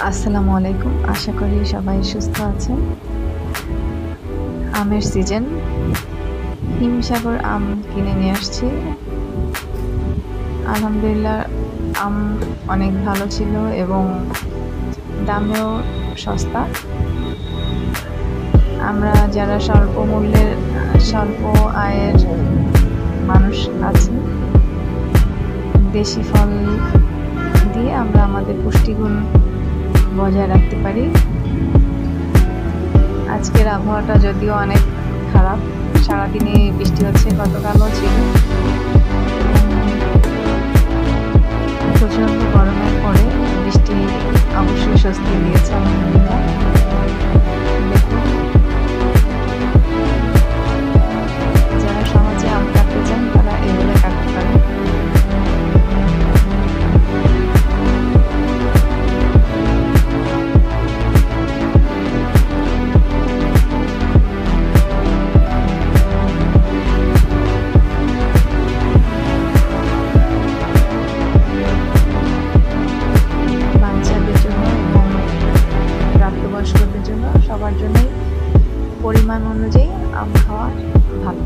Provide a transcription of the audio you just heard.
আসসালামু আলাইকুম। আশা করি সবাই সুস্থ আছেন। আমের সিজন। হিমসাগর আম কিনে নিয়ে আসছি। আলহামদুলিল্লাহ আম অনেক ভালো ছিল এবং দামেও সস্তা। আমরা যারা স্বল্প মূল্যের স্বল্প আয়ের মানুষ আছি, দেশি ফল দিয়ে আমরা আমাদের পুষ্টিগুণ বজায় রাখতে পারি। আজকের আবহাওয়াটা যদিও অনেক খারাপ, সারাদিনে বৃষ্টি হচ্ছে, গতকালও ছিল। প্রচণ্ড গরমের পরে বৃষ্টি অবশ্যই স্বস্তি দিয়েছে আলহামদুলিল্লাহ। দেখুন, যারা সমাজে আম কাটতে চান তারা এগুলো কাটতে পারেন। বাচ্চাদের জন্য এবং প্রাপ্তবয়স্কদের জন্য সবার জন্যই পরিমাণ অনুযায়ী আম খাওয়া ভালো।